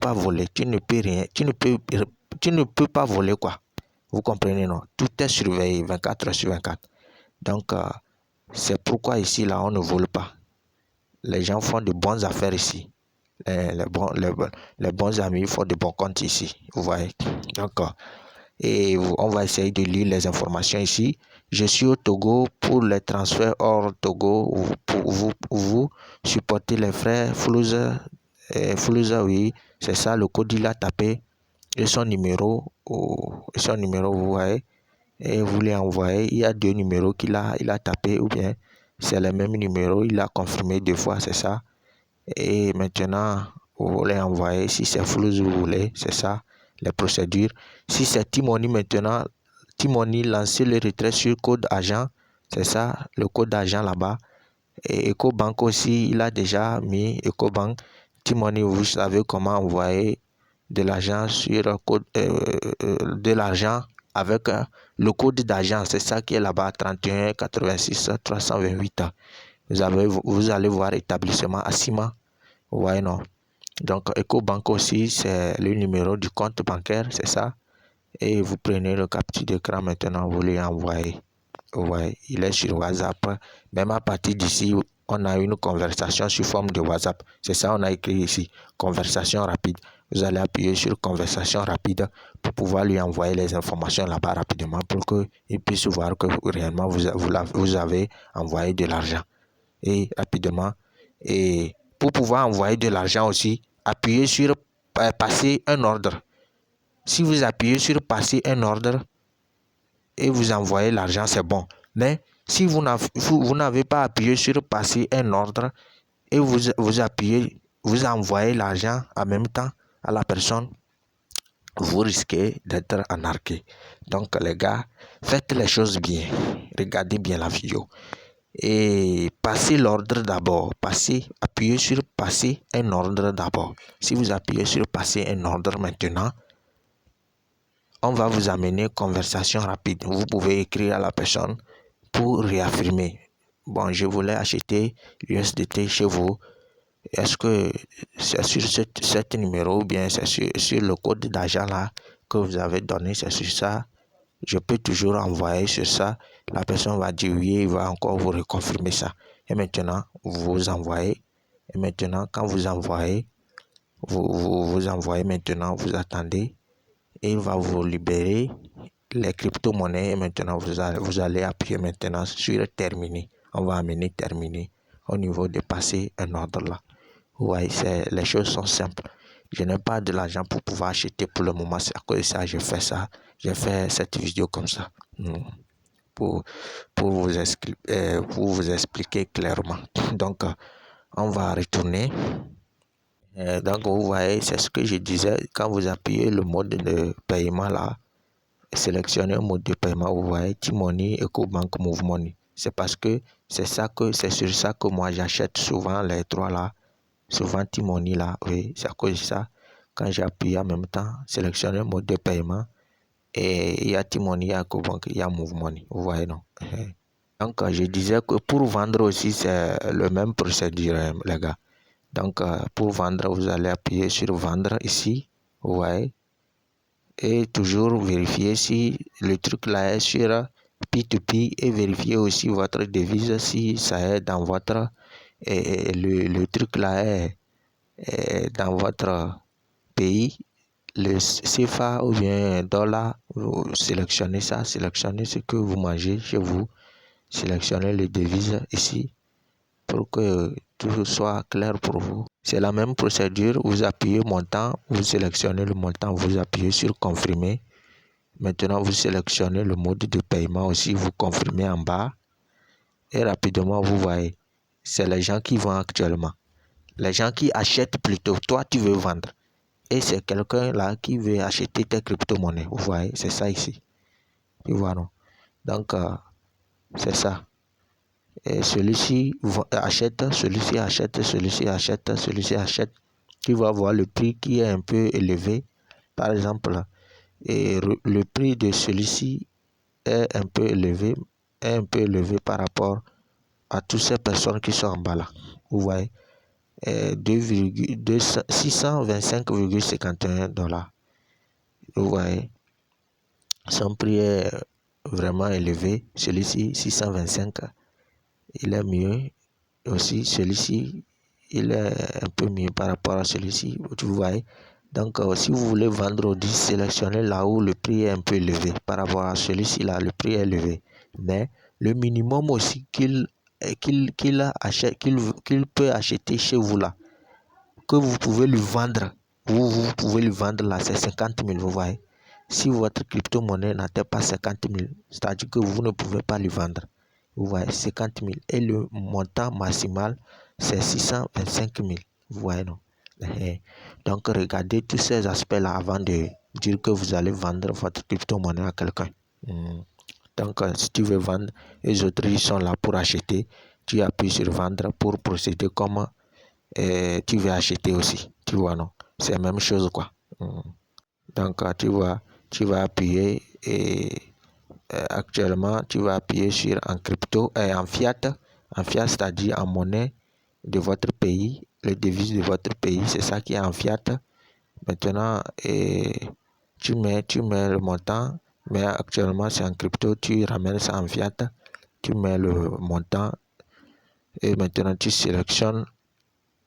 pas voler, tu ne peux rien, tu ne peux pas voler quoi. Vous comprenez, non? Tout est surveillé 24 heures sur 24. Donc, c'est pourquoi ici, là, on ne vole pas. Les gens font de bonnes affaires ici. Les bons amis font de bons comptes ici. Vous voyez? Donc, et on va essayer de lire les informations ici. Je suis au Togo pour les transferts hors Togo. Vous supportez les frais Flouza. Flouza, oui, c'est ça. Le code, il a tapé. Et son numéro, vous voyez. Et vous lui envoyez. Il y a deux numéros il a tapé. Ou bien, c'est le même numéro. Il a confirmé deux fois, c'est ça. Et maintenant, vous les envoyez. Si c'est Flouza, vous voulez, c'est ça. Les procédures. Si c'est T-Money maintenant, T-Money lancez le retrait sur code agent, c'est ça, le code agent là-bas. Et EcoBank aussi, il a déjà mis EcoBank. T-Money, vous savez comment envoyer de l'argent sur code, de l'argent avec le code d'agent, c'est ça qui est là-bas, 31 86 328. Vous allez voir établissement Assima, vous voyez non. Donc, EcoBank aussi, c'est le numéro du compte bancaire, c'est ça. Et vous prenez le capture d'écran maintenant, vous lui envoyez. Ouais, il est sur WhatsApp. Même à partir d'ici, on a une conversation sous forme de WhatsApp. C'est ça, on a écrit ici, conversation rapide. Vous allez appuyer sur conversation rapide pour pouvoir lui envoyer les informations là-bas rapidement pour qu'il puisse voir que réellement vous avez envoyé de l'argent. Et rapidement. Et pour pouvoir envoyer de l'argent aussi, appuyez sur passer un ordre. Si vous appuyez sur passer un ordre et vous envoyez l'argent, c'est bon. Mais si vous n'avez pas appuyé sur passer un ordre et vous appuyez, vous envoyez l'argent en même temps à la personne, vous risquez d'être arnaqué. Donc les gars, faites les choses bien. Regardez bien la vidéo. Et passez l'ordre d'abord. Appuyez sur passer un ordre d'abord. Si vous appuyez sur passer un ordre maintenant, on va vous amener conversation rapide. Vous pouvez écrire à la personne pour réaffirmer. Bon, je voulais acheter l'USDT chez vous. Est-ce que c'est sur cet numéro ou bien c'est sur le code d'argent là que vous avez donné, c'est sur ça? Je peux toujours envoyer sur ça. La personne va dire oui, il va encore vous reconfirmer ça. Et maintenant, vous envoyez. Et maintenant, quand vous envoyez, vous envoyez maintenant, vous attendez. Et il va vous libérer les crypto-monnaies. Et maintenant, vous allez appuyer maintenant sur terminer. On va amener terminer au niveau de passer un ordre là. Vous voyez, les choses sont simples. Je n'ai pas de l'argent pour pouvoir acheter pour le moment. C'est à cause de ça, je fais ça. J'ai fait cette vidéo comme ça. Pour vous expliquer clairement. Donc, on va retourner. Donc, vous voyez, c'est ce que je disais. Quand vous appuyez le mode de paiement là, sélectionnez un mode de paiement, vous voyez, T-Money, EcoBank, Move Money. C'est parce que c'est sur ça que moi j'achète souvent les trois là. Souvent T-Money là, oui, c'est à cause de ça. Quand j'appuie en même temps, sélectionner un mode de paiement. Et il y a T-Money, il y a EcoBank, il y a Move Money. Vous voyez, non? Donc, je disais que pour vendre aussi, c'est le même procédure, les gars. Donc, pour vendre, vous allez appuyer sur vendre ici. Vous voyez. Et toujours vérifier si le truc là est sur P2P et vérifier aussi votre devise si ça est dans votre le truc là est dans votre pays, le CFA ou bien dollar, vous sélectionnez ça, sélectionnez ce que vous mangez chez vous, sélectionnez les devises ici pour que tout soit clair pour vous. C'est la même procédure, vous appuyez montant, vous sélectionnez le montant, vous appuyez sur confirmer. Maintenant, vous sélectionnez le mode de paiement aussi, vous confirmez en bas et rapidement, vous voyez, c'est les gens qui vendent actuellement. Les gens qui achètent plutôt, toi tu veux vendre. Et c'est quelqu'un là qui veut acheter tes crypto-monnaies. Vous voyez, c'est ça ici. Tu vois, non? Donc, c'est ça. Et celui-ci achète, celui-ci achète, celui-ci achète, celui-ci achète. Tu vas voir le prix qui est un peu élevé. Par exemple, et le prix de celui-ci est un peu élevé par rapport à toutes ces personnes qui sont en bas là. Vous voyez. $625,51. Vous voyez, son prix est vraiment élevé. Celui-ci, 625, il est mieux. Aussi, celui-ci, il est un peu mieux par rapport à celui-ci. Vous voyez. Donc, si vous voulez vendre Audi, sélectionnez là où le prix est un peu élevé. Par rapport à celui-ci, là, le prix est élevé. Mais le minimum aussi qu'il peut acheter chez vous là, que vous pouvez lui vendre, vous pouvez lui vendre là, c'est 50 000, vous voyez. Si votre crypto-monnaie n'atteint pas 50 000, c'est-à-dire que vous ne pouvez pas lui vendre. Vous voyez, 50 000. Et le montant maximal, c'est 625 000. Vous voyez, non? Donc, regardez tous ces aspects-là avant de dire que vous allez vendre votre crypto-monnaie à quelqu'un. Donc, si tu veux vendre, les autres ils sont là pour acheter. Tu appuies sur vendre pour procéder comme tu veux acheter aussi. Tu vois, non? C'est la même chose, quoi. Donc, tu vas appuyer et actuellement, tu vas appuyer sur en crypto et en fiat, c'est-à-dire en monnaie de votre pays, les devises de votre pays, c'est ça qui est en fiat. Maintenant, tu mets le montant, mais actuellement c'est en crypto, tu ramènes ça en fiat, tu mets le montant et maintenant tu sélectionnes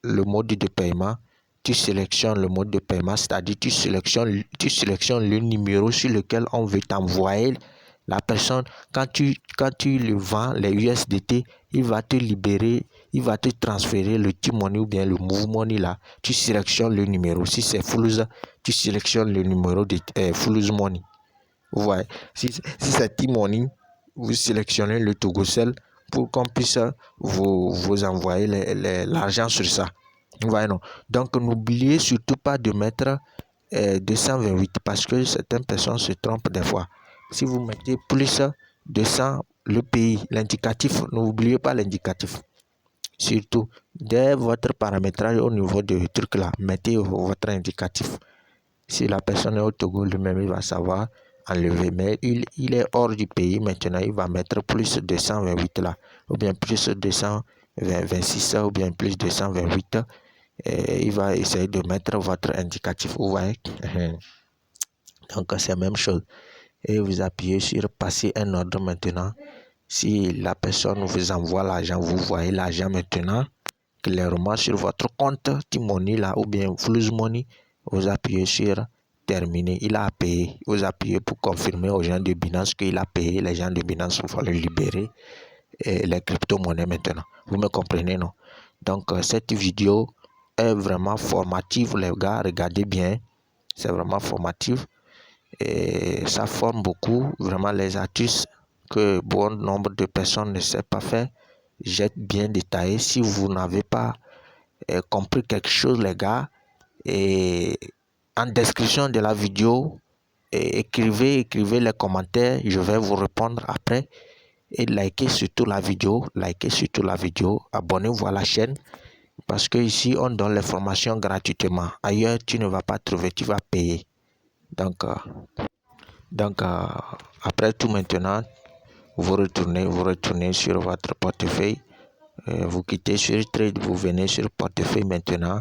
le mode de paiement. Tu sélectionnes le mode de paiement, c'est-à-dire tu sélectionnes le numéro sur lequel on veut t'envoyer. La personne, quand tu le vends, les USDT, il va te libérer, il va te transférer le T-Money ou bien le Move Money là. Tu sélectionnes le numéro. Si c'est Fuluz, tu sélectionnes le numéro de Fuluz Money. Vous voyez. Si c'est T-Money, vous sélectionnez le Togocell pour qu'on puisse vous envoyer l'argent sur ça. Vous voyez, non? Donc, n'oubliez surtout pas de mettre 228 parce que certaines personnes se trompent des fois. Si vous mettez plus 200, le pays, l'indicatif, n'oubliez pas l'indicatif. Surtout, dès votre paramétrage au niveau de truc là, mettez votre indicatif. Si la personne est au Togo, lui-même, il va savoir enlever. Mais il est hors du pays, maintenant, il va mettre plus 228 là, ou bien plus 226 ou bien plus 228. Et il va essayer de mettre votre indicatif. Vous voyez? Donc, c'est la même chose. Et vous appuyez sur passer un ordre maintenant. Si la personne vous envoie l'argent, vous voyez l'argent maintenant clairement sur votre compte T-Money là ou bien Fuluz Money. Vous appuyez sur terminer. Il a payé. Vous appuyez pour confirmer aux gens de Binance qu'il a payé. Les gens de Binance vont le libérer et les crypto-monnaies maintenant. Vous me comprenez, non? Donc, cette vidéo est vraiment formative, les gars. Regardez bien. C'est vraiment formatif. Et ça forme beaucoup, vraiment, les astuces que bon nombre de personnes ne savent pas faire. J'ai bien détaillé. Si vous n'avez pas compris quelque chose, les gars, et en description de la vidéo, écrivez les commentaires. Je vais vous répondre après. Et likez surtout la vidéo. Abonnez-vous à la chaîne. Parce que ici, on donne les formations gratuitement. Ailleurs, tu ne vas pas trouver, tu vas payer. Donc, après tout maintenant, vous retournez sur votre portefeuille. Vous quittez sur Trade, vous venez sur portefeuille maintenant.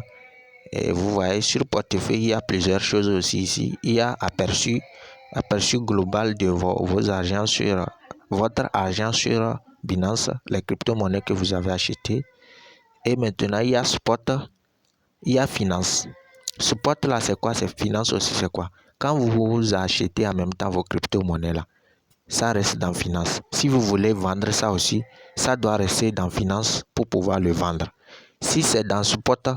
Et vous voyez sur portefeuille, il y a plusieurs choses aussi ici. Il y a aperçu global de vos argents sur votre argent sur Binance, les crypto-monnaies que vous avez achetées. Et maintenant, il y a spot, il y a finance. Spot là, c'est quoi? C'est finance aussi, c'est quoi? Quand vous achetez en même temps vos crypto-monnaies là, ça reste dans finance. Si vous voulez vendre ça aussi, ça doit rester dans finance pour pouvoir le vendre. Si c'est dans spot,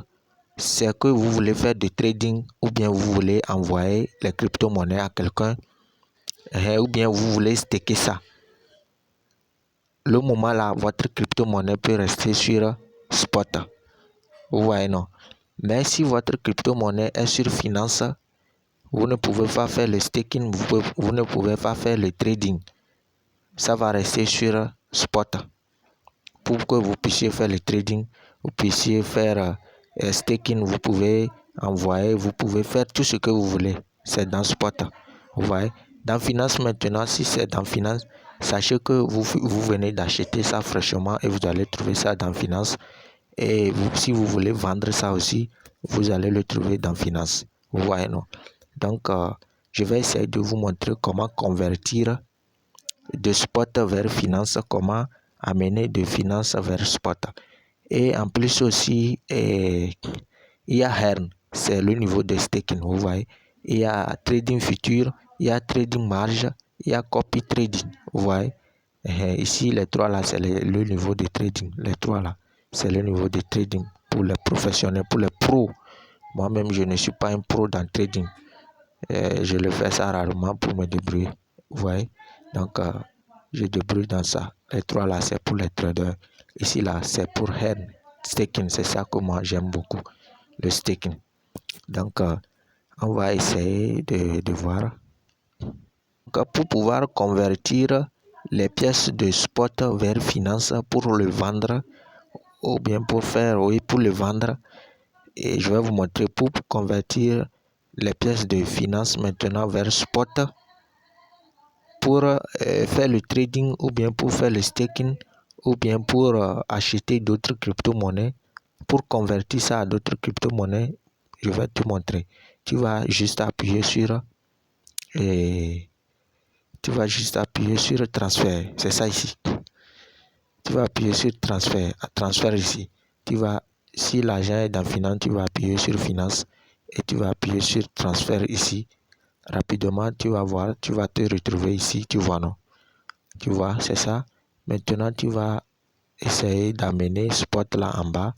c'est que vous voulez faire du trading ou bien vous voulez envoyer les crypto-monnaies à quelqu'un ou bien vous voulez staker ça. Le moment là, votre crypto-monnaie peut rester sur spot. Vous voyez, non? Mais si votre crypto-monnaie est sur finance, vous ne pouvez pas faire le staking, vous ne pouvez pas faire le trading. Ça va rester sur spot. Pour que vous puissiez faire le trading, vous puissiez faire staking, vous pouvez envoyer, vous pouvez faire tout ce que vous voulez. C'est dans spot. Vous voyez. Dans finance maintenant, si c'est dans finance, sachez que vous venez d'acheter ça fraîchement et vous allez trouver ça dans finance. Et si vous voulez vendre ça aussi, vous allez le trouver dans finance. Vous voyez, non? Donc, je vais essayer de vous montrer comment convertir de spot vers finance, comment amener de finance vers spot. Et en plus aussi, il y a Hearn, c'est le niveau de staking, vous voyez. Il y a trading futur, il y a trading marge, il y a copy trading, vous voyez. Ici, les trois là, c'est le niveau de trading. Les trois là, c'est le niveau de trading pour les professionnels, pour les pros. Moi-même, je ne suis pas un pro dans trading. Je le fais ça rarement pour me débrouiller, vous voyez. Donc, je débrouille dans ça. Les trois là, c'est pour les traders. Ici là, c'est pour Hearn, staking. C'est ça que moi, j'aime beaucoup, le staking. Donc, on va essayer de voir. Donc, pour pouvoir convertir les pièces de spot vers finance pour le vendre, ou bien pour le vendre, et je vais vous montrer pour convertir les pièces de finance maintenant vers spot pour faire le trading, ou bien pour faire le staking, ou bien pour acheter d'autres crypto-monnaies. Pour convertir ça à d'autres crypto-monnaies, je vais te montrer. Tu vas juste appuyer sur transfert. C'est ça ici. Tu vas appuyer sur transfert ici. Si l'argent est dans finance, tu vas appuyer sur finance et tu vas appuyer sur transfert ici. Rapidement, tu vas voir, tu vas te retrouver ici, tu vois, non? Tu vois, c'est ça. Maintenant, tu vas essayer d'amener spot là en bas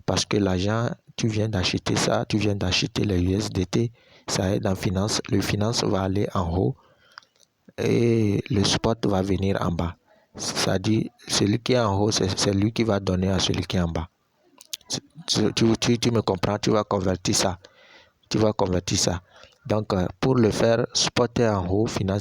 parce que l'argent, tu viens d'acheter ça, tu viens d'acheter les USDT, ça est dans finance. Le finance va aller en haut et le spot va venir en bas. C'est-à-dire, celui qui est en haut, c'est lui qui va donner à celui qui est en bas. Tu me comprends, tu vas convertir ça. Donc, pour le faire, spot est en haut, finance